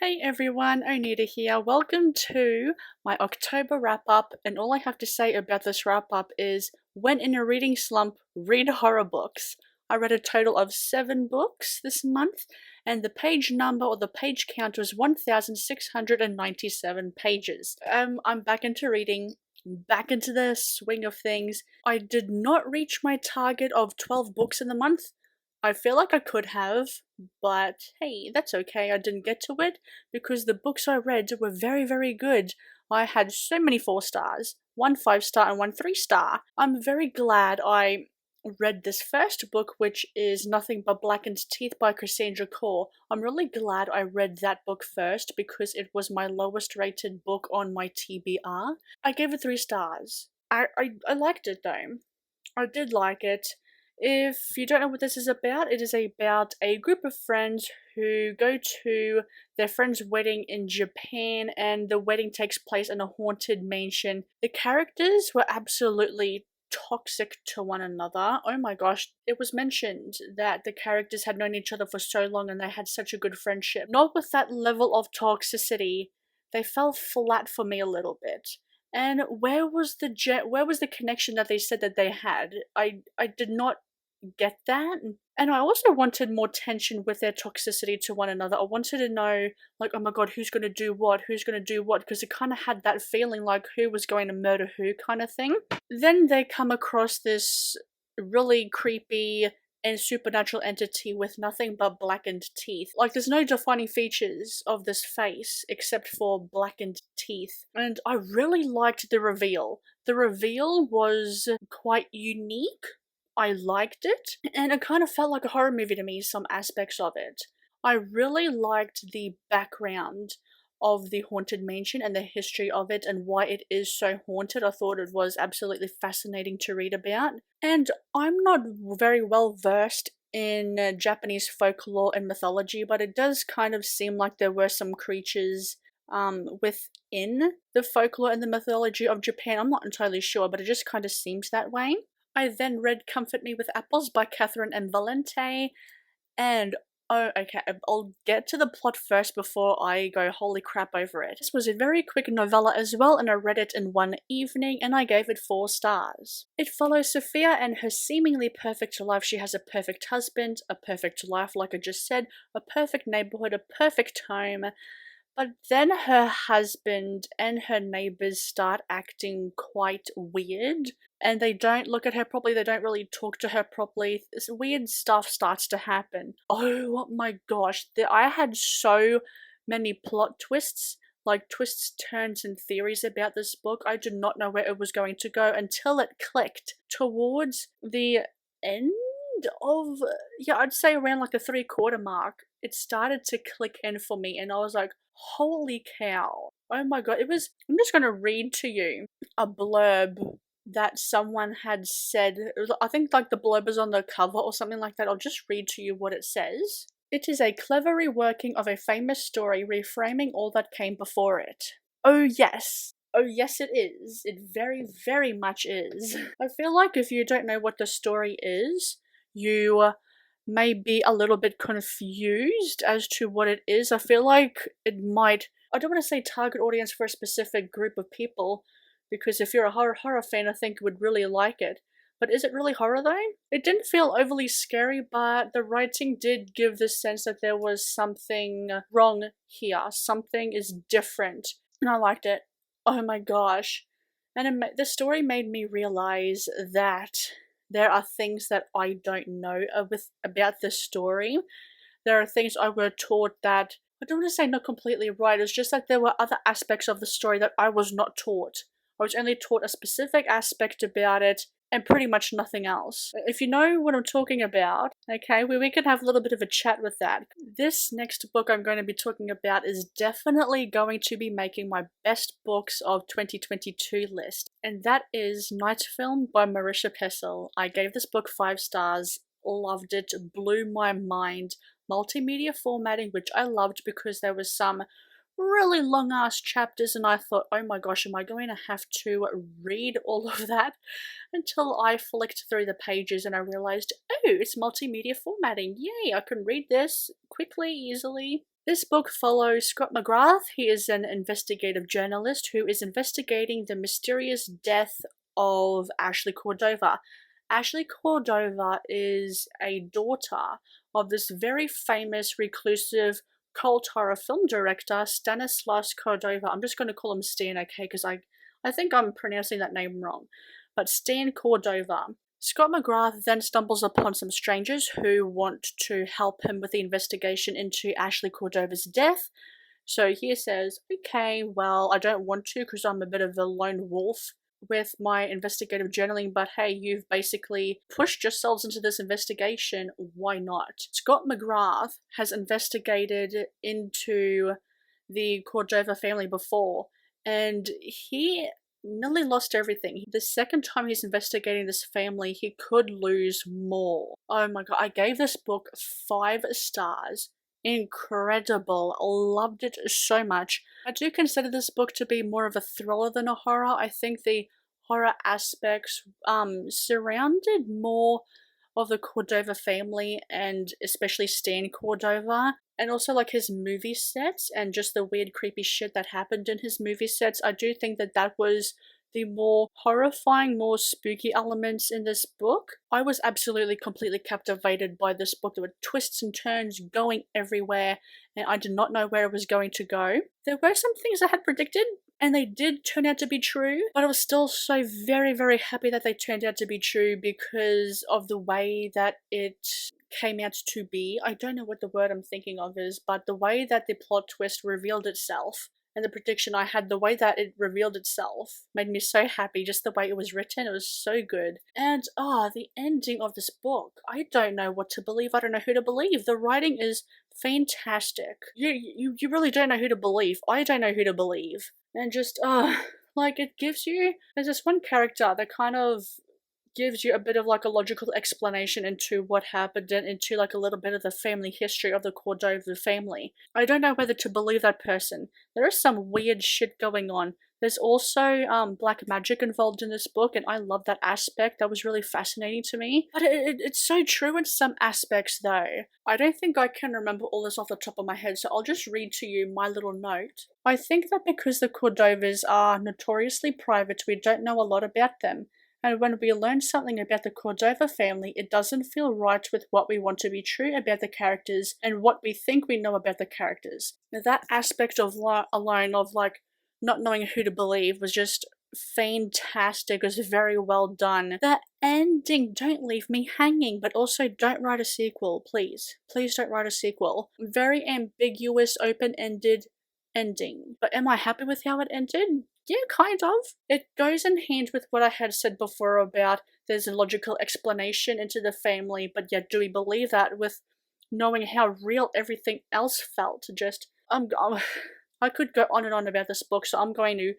Hey everyone, Onita here. Welcome to my October wrap up, and all I have to say about this wrap up is when in a reading slump, read horror books. I read a total of 7 books this month, and the page number or the page count was 1,697 pages. I'm back into reading, back into the swing of things. I did not reach my target of 12 books in the month. I feel like I could have, but hey, that's okay. I didn't get to it because the books I read were very, very good. I had so many 4 stars, 1 5-star and 1 3-star. I'm very glad I read this first book, which is Nothing But Blackened Teeth by Cassandra Core. I'm really glad I read that book first because it was my lowest rated book on my TBR. I gave it 3 stars. I liked it though. I did like it. If you don't know what this is about, it is about a group of friends who go to their friend's wedding in Japan, and the wedding takes place in a haunted mansion. The characters were absolutely toxic to one another. Oh my gosh, it was mentioned that the characters had known each other for so long and they had such a good friendship. Not with that level of toxicity. They fell flat for me a little bit. And where was the connection that they said that they had? I did not get that. And I also wanted more tension with their toxicity to one another. I wanted to know, like, oh my god, who's gonna do what? Who's gonna do what? Because it kind of had that feeling like who was going to murder who kind of thing. Then they come across this really creepy and supernatural entity with nothing but blackened teeth. Like, there's no defining features of this face except for blackened teeth. And I really liked the reveal. The reveal was quite unique. I liked it, and it kind of felt like a horror movie to me, some aspects of it. I really liked the background of the haunted mansion and the history of it and why it is so haunted. I thought it was absolutely fascinating to read about. And I'm not very well versed in Japanese folklore and mythology, but it does kind of seem like there were some creatures within the folklore and the mythology of Japan. I'm not entirely sure, but it just kind of seems that way. I then read Comfort Me With Apples by Catherine M. Valente, and oh, okay, I'll get to the plot first before I go holy crap over it. This was a very quick novella as well, and I read it in one evening, and I gave it 4 stars. It follows Sophia and her seemingly perfect life. She has a perfect husband, a perfect life like I just said, a perfect neighborhood, a perfect home. But then her husband and her neighbors start acting quite weird, and they don't look at her properly, they don't really talk to her properly. This weird stuff starts to happen. Oh my gosh, I had so many plot twists, like twists, turns, and theories about this book. I did not know where it was going to go until it clicked. Towards the end of, yeah, I'd say around like the 3/4 mark, it started to click in for me, and I was like, holy cow. Oh my god, I'm just gonna read to you a blurb that someone had said. I think like the blurb is on the cover or something like that. I'll just read to you what it says. It is a clever reworking of a famous story, reframing all that came before it. Oh yes. Oh yes it is. It very, very much is. I feel like if you don't know what the story is, you may be a little bit confused as to what it is. I feel like it might, I don't want to say target audience for a specific group of people, because if you're a horror fan, I think you would really like it. But is it really horror though? It didn't feel overly scary, but the writing did give the sense that there was something wrong here. Something is different. And I liked it. Oh my gosh. And the story made me realize that there are things that I don't know about this story. There are things I were taught that, I don't want to say not completely right, it's just that there were other aspects of the story that I was not taught. I was only taught a specific aspect about it, and pretty much nothing else. If you know what I'm talking about, okay, we can have a little bit of a chat with that. This next book I'm going to be talking about is definitely going to be making my best books of 2022 list, and that is Night Film by Marisha Pessl. I gave this book 5 stars, loved it, blew my mind. Multimedia formatting, which I loved because there was some really long ass chapters, and I thought, oh my gosh, am I going to have to read all of that? Until I flicked through the pages and I realized, oh, it's multimedia formatting. Yay, I can read this quickly, easily. This book follows Scott McGrath. He is an investigative journalist who is investigating the mysterious death of Ashley Cordova. Ashley Cordova is a daughter of this very famous reclusive cult horror film director, Stanislas Cordova. I'm just going to call him Stan, okay, because I think I'm pronouncing that name wrong. But Stan Cordova. Scott McGrath then stumbles upon some strangers who want to help him with the investigation into Ashley Cordova's death. So he says, okay, well, I don't want to because I'm a bit of a lone wolf with my investigative journaling, but hey, you've basically pushed yourselves into this investigation, why not? Scott McGrath has investigated into the Cordova family before, and he nearly lost everything. The second time he's investigating this family, he could lose more. Oh my god, I gave this book 5 stars. Incredible. Loved it so much. I do consider this book to be more of a thriller than a horror. I think the horror aspects surrounded more of the Cordova family, and especially Stan Cordova, and also like his movie sets and just the weird creepy shit that happened in his movie sets. I do think that that was the more horrifying, more spooky elements in this book. I was absolutely completely captivated by this book. There were twists and turns going everywhere, and I did not know where it was going to go. There were some things I had predicted, and they did turn out to be true, but I was still so very, very happy that they turned out to be true because of the way that it came out to be. I don't know what the word I'm thinking of is, but the way that the plot twist revealed itself and the prediction I had, the way that it revealed itself made me so happy. Just the way it was written, it was so good. And the ending of this book, I don't know what to believe. I don't know who to believe. The writing is fantastic. You really don't know who to believe. I don't know who to believe. And just like it gives you, there's this one character that kind of gives you a bit of like a logical explanation into what happened and into like a little bit of the family history of the Cordova family. I don't know whether to believe that person. There is some weird shit going on. There's also black magic involved in this book, and I love that aspect. That was really fascinating to me. But it's so true in some aspects though. I don't think I can remember all this off the top of my head, so I'll just read to you my little note. I think that because the Cordovas are notoriously private, we don't know a lot about them. And when we learn something about the Cordova family, it doesn't feel right with what we want to be true about the characters and what we think we know about the characters. Now, that aspect of alone of like not knowing who to believe was just fantastic. It was very well done. The ending, don't leave me hanging, but also don't write a sequel, please. Please don't write a sequel. Very ambiguous, open-ended ending. But am I happy with how it ended? Yeah, kind of. It goes in hand with what I had said before about there's a logical explanation into the family, but yet do we believe that with knowing how real everything else felt? Just, I could go on and on about this book, so I'm going to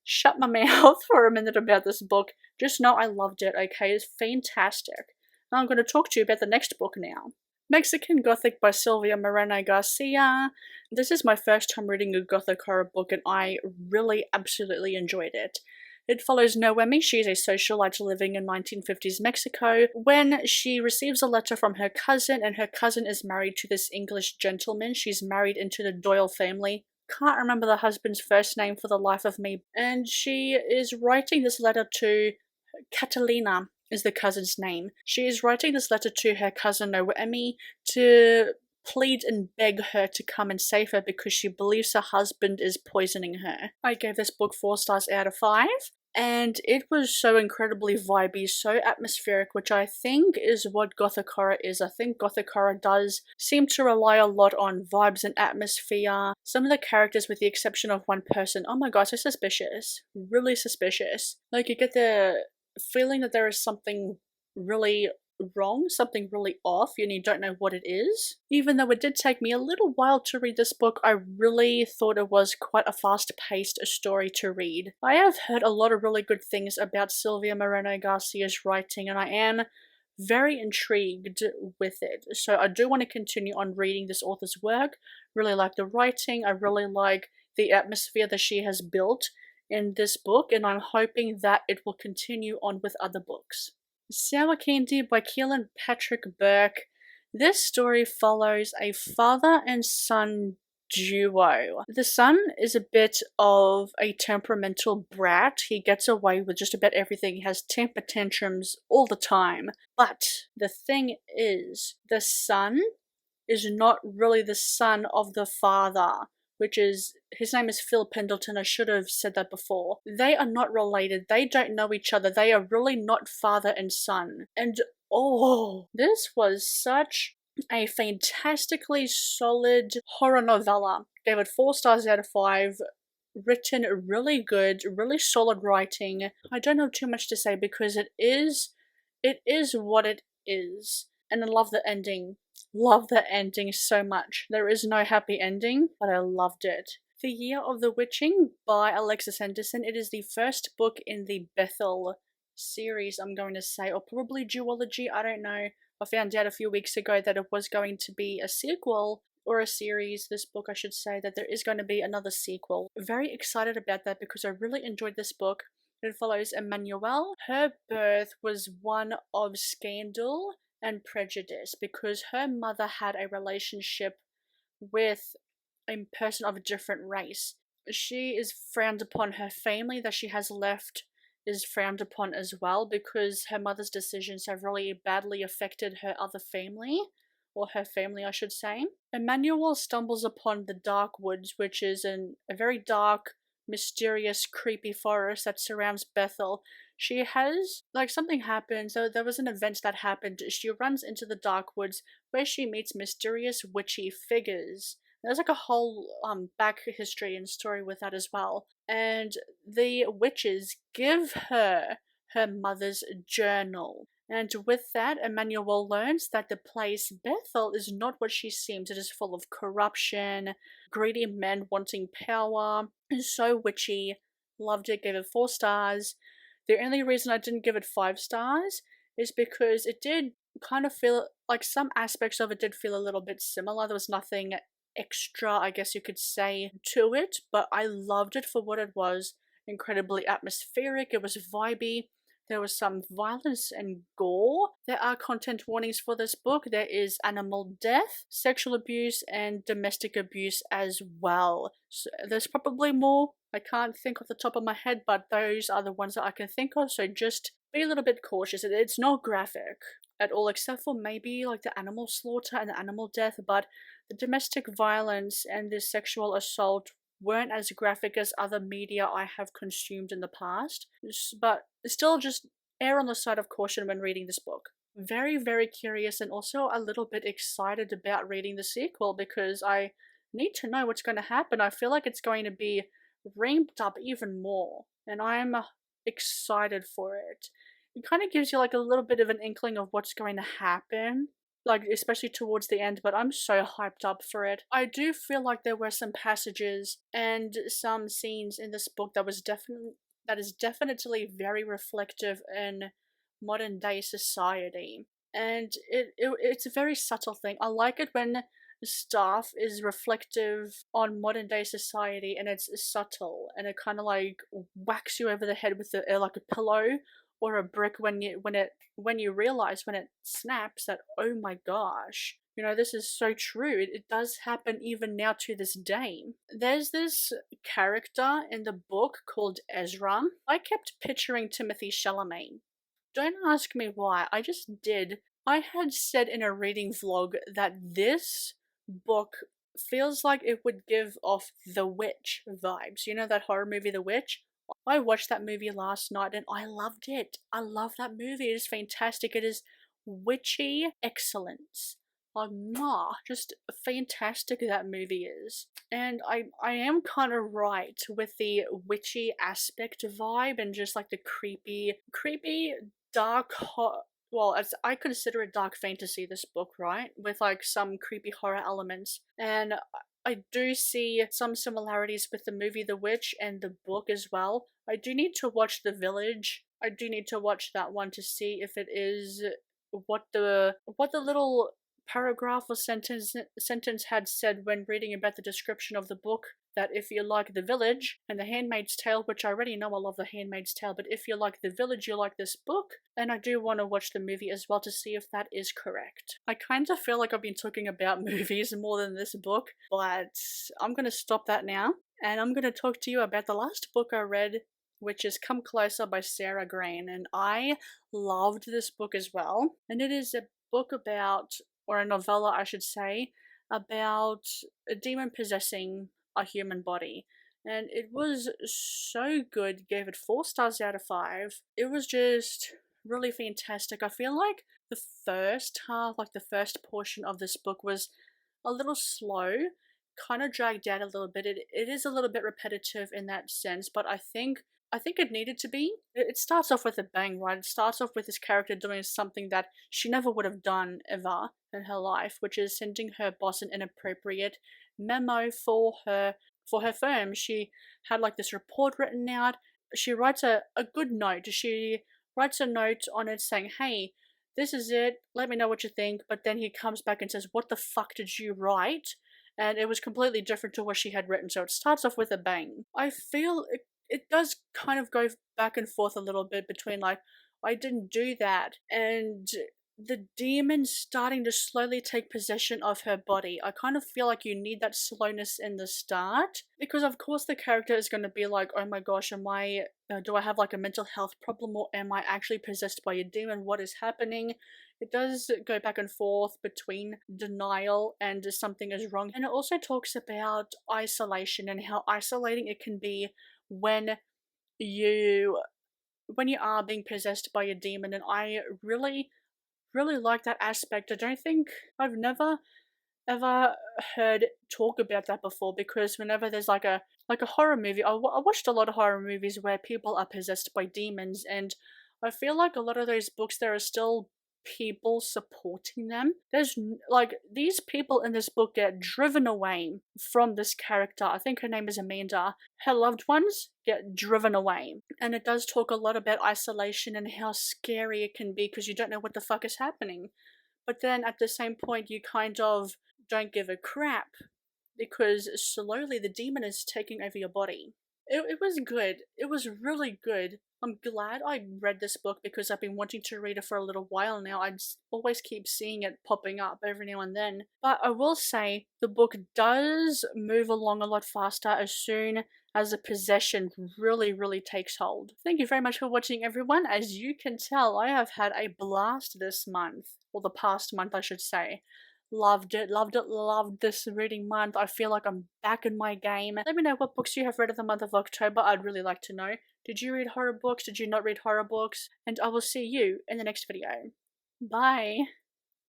shut my mouth for a minute about this book. Just know I loved it, okay? It's fantastic. Now I'm going to talk to you about the next book now. Mexican Gothic by Silvia Moreno Garcia. This is my first time reading a gothic horror book, and I really absolutely enjoyed it. It follows Noemi. She is a socialite living in 1950s Mexico when she receives a letter from her cousin, and her cousin is married to this English gentleman. She's married into the Doyle family. Can't remember the husband's first name for the life of me. And she is writing this letter to Catalina, is the cousin's name. She is writing this letter to her cousin Noemi to plead and beg her to come and save her because she believes her husband is poisoning her. I gave this book 4 stars out of 5. And it was so incredibly vibey, so atmospheric, which I think is what gothic horror is. I think gothic horror does seem to rely a lot on vibes and atmosphere. Some of the characters, with the exception of one person, oh my god, so suspicious. Really suspicious. Like, you get the feeling that there is something really wrong, something really off, and you don't know what it is. Even though it did take me a little while to read this book, I really thought it was quite a fast-paced story to read. I have heard a lot of really good things about Silvia Moreno Garcia's writing, and I am very intrigued with it. So I do want to continue on reading this author's work. Really like the writing, I really like the atmosphere that she has built in this book, and I'm hoping that it will continue on with other books. Sour Candy by Keelan Patrick Burke. This story follows a father and son duo. The son is a bit of a temperamental brat. He gets away with just about everything. He has temper tantrums all the time. But the thing is, the son is not really the son of the father, which is, his name is Phil Pendleton. I should have said that before. They are not related. They don't know each other. They are really not father and son. And oh, this was such a fantastically solid horror novella. Gave it 4 stars out of 5. Written really good, really solid writing. I don't know too much to say because it is what it is. And I love the ending. Love the ending so much. There is no happy ending, but I loved it. The Year of the Witching by Alexis Henderson. It is the first book in the Bethel series, I'm going to say, or probably duology, I don't know. I found out a few weeks ago that it was going to be a sequel, or a series, this book I should say, that there is going to be another sequel. Very excited about that because I really enjoyed this book. It follows Emmanuelle. Her birth was one of scandal and prejudice because her mother had a relationship with a person of a different race. She is frowned upon. Her family that she has left is frowned upon as well because her mother's decisions have really badly affected her other family, or her family I should say. Emmanuelle stumbles upon the Dark Woods, which is a very dark, mysterious, creepy forest that surrounds Bethel. She has, like, something happens, so there was an event that happened. She runs into the Dark Woods where she meets mysterious witchy figures. There's like a whole back history and story with that as well. And the witches give her her mother's journal. And with that, Emmanuelle learns that the place Bethel is not what she seems. It is full of corruption, greedy men wanting power. It's so witchy. Loved it, gave it 4 stars. The only reason I didn't give it 5 stars is because it did kind of feel like some aspects of it did feel a little bit similar. There was nothing extra, I guess you could say, to it, but I loved it for what it was. Incredibly atmospheric, it was vibey. There was some violence and gore. There are content warnings for this book. There is animal death, sexual abuse, and domestic abuse as well. So there's probably more. I can't think off the top of my head, but those are the ones that I can think of, so just be a little bit cautious. It's not graphic at all, except for maybe like the animal slaughter and the animal death, but the domestic violence and the sexual assault weren't as graphic as other media I have consumed in the past, but still just err on the side of caution when reading this book. Very, very curious and also a little bit excited about reading the sequel because I need to know what's going to happen. I feel like it's going to be ramped up even more, and I'm excited for it. It kind of gives you like a little bit of an inkling of what's going to happen, like especially towards the end, but I'm so hyped up for it. I do feel like there were some passages and some scenes in this book that is definitely very reflective in modern day society, and it's a very subtle thing. I like it when stuff is reflective on modern day society and it's subtle and it kind of like whacks you over the head with like a pillow or a brick when you realize when it snaps that, oh my gosh, you know, this is so true. It does happen even now to this day. There's this character in the book called Ezra. I kept picturing Timothy Chalamet. Don't ask me why, I just did. I had said in a reading vlog that this book feels like it would give off The Witch vibes. You know that horror movie The Witch? I watched that movie last night and I loved it. I love that movie. It is fantastic. It is witchy excellence. Just fantastic that movie is. And I am kind of right with the witchy aspect vibe and just like the creepy, dark, well, as I consider it dark fantasy, this book, right? With like some creepy horror elements. And I do see some similarities with the movie The Witch and the book as well. I do need to watch The Village. I do need to watch that one to see if it is what the little paragraph or sentence had said when reading about the description of the book that if you like The Village and The Handmaid's Tale, which I already know I love The Handmaid's Tale, but if you like The Village, you like this book, and I do want to watch the movie as well to see if that is correct. I kind of feel like I've been talking about movies more than this book, but I'm going to stop that now, and I'm going to talk to you about the last book I read, which is Come Closer by Sarah Green, and I loved this book as well. And it is a book about, or a novella I should say, about a demon possessing a human body. And it was so good, gave it 4 stars out of 5. It was just really fantastic. I feel like the first half, like the first portion of this book was a little slow, kind of dragged out a little bit. It is a little bit repetitive in that sense, but I think it needed to be. It starts off with a bang, right? It starts off with this character doing something that she never would have done ever in her life, which is sending her boss an inappropriate memo for her firm. She had like this report written out. She writes a good note. She writes a note on it saying, hey, this is it, let me know what you think. But then he comes back and says, what the fuck did you write? And it was completely different to what she had written, so it starts off with a bang. I feel it does kind of go back and forth a little bit between like, I didn't do that, and the demon starting to slowly take possession of her body. I kind of feel like you need that slowness in the start, because of course the character is going to be like, oh my gosh, am I, do I have like a mental health problem, or am I actually possessed by a demon? What is happening? It does go back and forth between denial and something is wrong. And it also talks about isolation and how isolating it can be when you are being possessed by a demon. And I really like that aspect. I don't think I've never ever heard talk about that before, because whenever there's like a horror movie, I watched a lot of horror movies where people are possessed by demons, and I feel like a lot of those books there are still people supporting them. There's like these people in this book get driven away from this character. I think her name is Amanda. Her loved ones get driven away, and it does talk a lot about isolation and how scary it can be because you don't know what the fuck is happening. But then at the same point you kind of don't give a crap because slowly the demon is taking over your body. It was good. It was really good. I'm glad I read this book because I've been wanting to read it for a little while now. I always keep seeing it popping up every now and then. But I will say the book does move along a lot faster as soon as the possession really takes hold. Thank you very much for watching, everyone. As you can tell, I have had a blast this month, or the past month I should say. Loved this reading month. I feel like I'm back in my game. Let me know what books you have read in the month of October. I'd really like to know. Did you read horror books? Did you not read horror books? And I will see you in the next video. Bye!